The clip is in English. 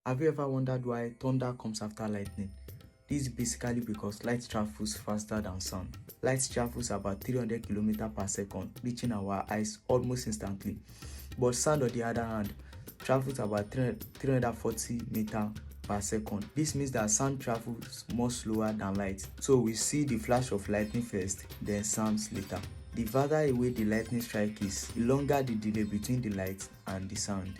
Have you ever wondered why thunder comes after lightning? This is basically because light travels faster than sound. Light travels about 300 km per second, reaching our eyes almost instantly. But sound, on the other hand, travels about 340 meters per second. This means that sound travels more slower than light. So we see the flash of lightning first, then sounds later. The farther away the lightning strike is, the longer the delay between the light and the sound.